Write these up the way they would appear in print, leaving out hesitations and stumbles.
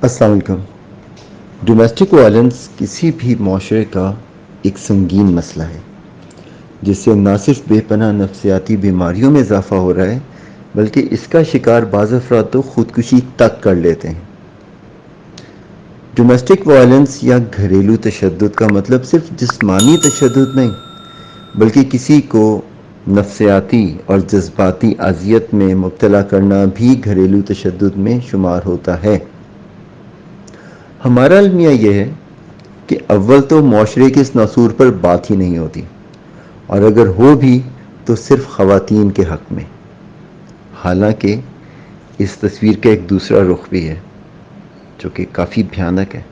السلام علیکم. Domestic violence کسی بھی معاشرے کا ایک سنگین مسئلہ ہے جس سے نہ صرف بے پناہ نفسیاتی بیماریوں میں اضافہ ہو رہا ہے بلکہ اس کا شکار بعض افراد تو خودکشی تک کر لیتے ہیں. ڈومیسٹک وائلنس یا گھریلو تشدد کا مطلب صرف جسمانی تشدد نہیں بلکہ کسی کو نفسیاتی اور جذباتی اذیت میں مبتلا کرنا بھی گھریلو تشدد میں شمار ہوتا ہے. ہمارا المیہ یہ ہے کہ اول تو معاشرے کے اس ناصور پر بات ہی نہیں ہوتی اور اگر ہو بھی تو صرف خواتین کے حق میں. حالانکہ اس تصویر کا ایک دوسرا رخ بھی ہے جو کہ کافی بھیانک ہے.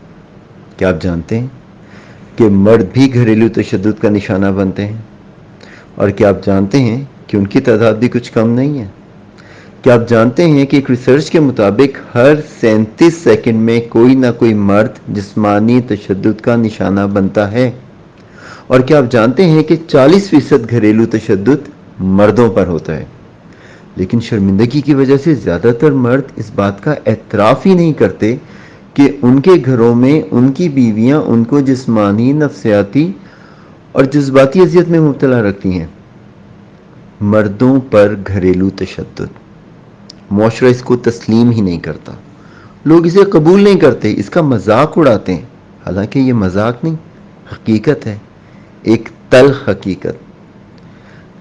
کیا آپ جانتے ہیں کہ مرد بھی گھریلو تشدد کا نشانہ بنتے ہیں؟ اور کیا آپ جانتے ہیں کہ ان کی تعداد بھی کچھ کم نہیں ہے؟ کیا آپ جانتے ہیں کہ ایک ریسرچ کے مطابق ہر 37 سیکنڈ میں کوئی نہ کوئی مرد جسمانی تشدد کا نشانہ بنتا ہے؟ اور کیا آپ جانتے ہیں کہ 40% گھریلو تشدد مردوں پر ہوتا ہے؟ لیکن شرمندگی کی وجہ سے زیادہ تر مرد اس بات کا اعتراف ہی نہیں کرتے کہ ان کے گھروں میں ان کی بیویاں ان کو جسمانی، نفسیاتی اور جذباتی اذیت میں مبتلا رکھتی ہیں. مردوں پر گھریلو تشدد، معاشرہ اس کو تسلیم ہی نہیں کرتا. لوگ اسے قبول نہیں کرتے، اس کا مذاق اڑاتے ہیں. حالانکہ یہ مذاق نہیں، حقیقت ہے، ایک تلخ حقیقت.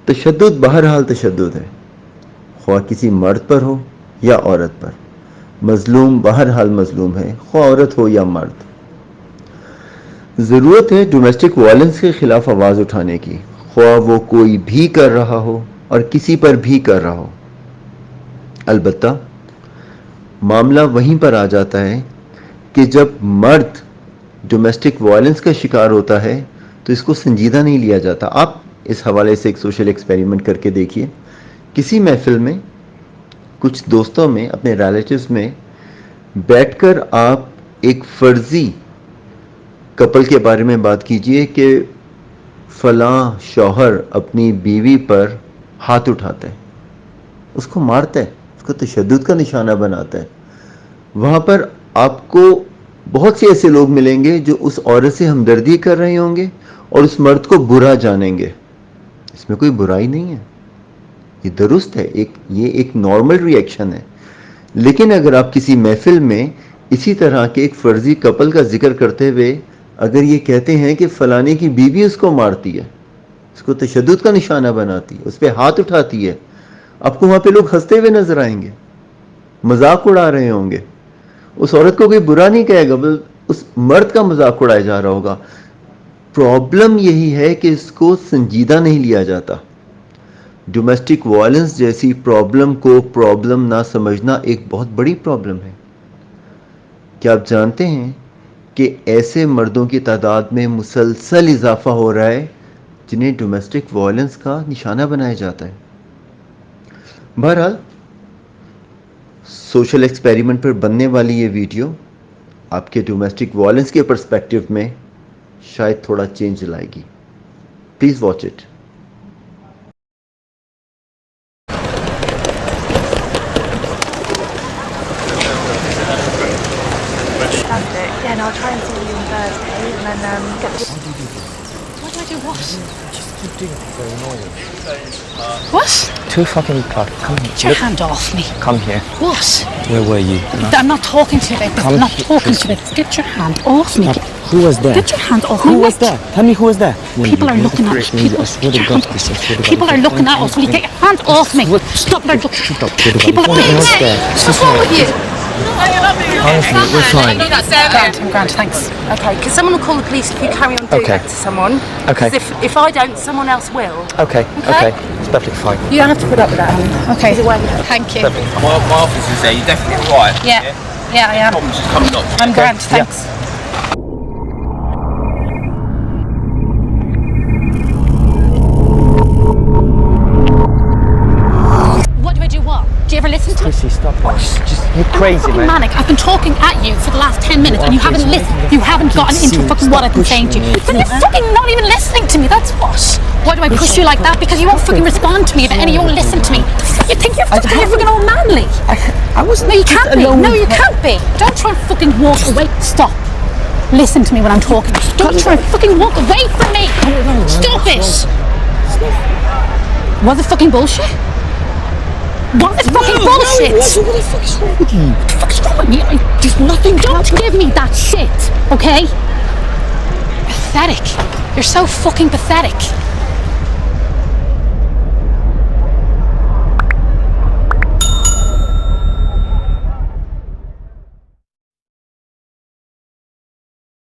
تشدد بہرحال تشدد ہے، خواہ کسی مرد پر ہو یا عورت پر. مظلوم بہرحال مظلوم ہے، خواہ عورت ہو یا مرد. ضرورت ہے ڈومیسٹک وائلنس کے خلاف آواز اٹھانے کی، خواہ وہ کوئی بھی کر رہا ہو اور کسی پر بھی کر رہا ہو. البتہ معاملہ وہیں پر آ جاتا ہے کہ جب مرد ڈومیسٹک وائلنس کا شکار ہوتا ہے تو اس کو سنجیدہ نہیں لیا جاتا. آپ اس حوالے سے ایک سوشل ایکسپیریمنٹ کر کے دیکھیے. کسی محفل میں کچھ دوستوں میں، اپنے ریلیٹیوز میں بیٹھ کر آپ ایک فرضی کپل کے بارے میں بات کیجئے کہ فلاں شوہر اپنی بیوی پر ہاتھ اٹھاتا ہے، اس کو مارتا ہے، اس کو تشدد کا نشانہ بناتا ہے. وہاں پر آپ کو بہت سے ایسے لوگ ملیں گے جو اس عورت سے ہمدردی کر رہے ہوں گے اور اس مرد کو برا جانیں گے. اس میں کوئی برائی نہیں ہے، یہ درست ہے، یہ ایک نارمل ری ایکشن ہے. لیکن اگر آپ کسی محفل میں اسی طرح کے ایک فرضی کپل کا ذکر کرتے ہوئے اگر یہ کہتے ہیں کہ فلانے کی بیوی اس کو مارتی ہے، اس کو تشدد کا نشانہ بناتی ہے، اس پہ ہاتھ اٹھاتی ہے، آپ کو وہاں پہ لوگ ہنستے ہوئے نظر آئیں گے، مذاق اڑا رہے ہوں گے. اس عورت کو کوئی برا نہیں کہے گا، بلکہ اس مرد کا مذاق اڑایا جا رہا ہوگا. پرابلم یہی ہے کہ اس کو سنجیدہ نہیں لیا جاتا. ڈومیسٹک وائلنس جیسی پرابلم کو پرابلم نہ سمجھنا ایک بہت بڑی پرابلم ہے. کیا آپ جانتے ہیں کہ ایسے مردوں کی تعداد میں مسلسل اضافہ ہو رہا ہے جنہیں ڈومیسٹک وائلنس کا نشانہ بنایا جاتا ہے؟ بہرحال سوشل ایکسپیریمنٹ پر بننے والی یہ ویڈیو آپ کے ڈومیسٹک وائلنس کے پرسپیکٹیو میں شاید تھوڑا چینج لائے گی. Please watch it. Yeah, no, I'll try and see you on Thursday and then get the... What do I do? What? Just keep doing it. They're annoying. What? 2 o'clock in the club. Come here. Get your hand off me. Come here. What? Where were you? I'm not talking to you about this. I'm not talking to you about this. Get your hand off me. Who was there? Get your hand off me. Who was there? Tell me who was there. People are looking at us. I swear to God, Chris, I swear to God. People are looking at us. Will you get your hand off me? Stop there. Shut up. People are looking at us. What's wrong with you? Honestly, we're fine. Grant, I'm Grant, thanks. Okay, because someone will call the police if you carry on doing that to someone. Okay. Because if I don't, someone else will. Okay. It's perfectly fine. You don't have to put up with that, Helen. Okay. Thank you. My office is there. You're definitely all right. Yeah, I am. Problems just come and knock. I'm Grant, thanks. What do I do what? Do you ever listen to me? Chrissy, stop that. You're crazy, I'm man. manic. I've been talking at you for the last 10 minutes and you haven't listened. You haven't gotten into fucking what I've been saying to you. Then you're fucking not even listening to me. That's what. Why do I push you like that? Because you won't fucking respond to me about any. You won't listen to me. You think You're fucking old manly. I wasn't. No, you can't be. alone No, with you her. can't be. Don't try and fucking walk away. Stop. Listen to me when I'm talking. Don't try and fucking walk away from me. Stop it. What the fucking bullshit? What the fucking bullshit? What the fuck is wrong with you? What the fuck's wrong with me? There's nothing. Don't give me that shit, okay? Pathetic. You're so fucking pathetic.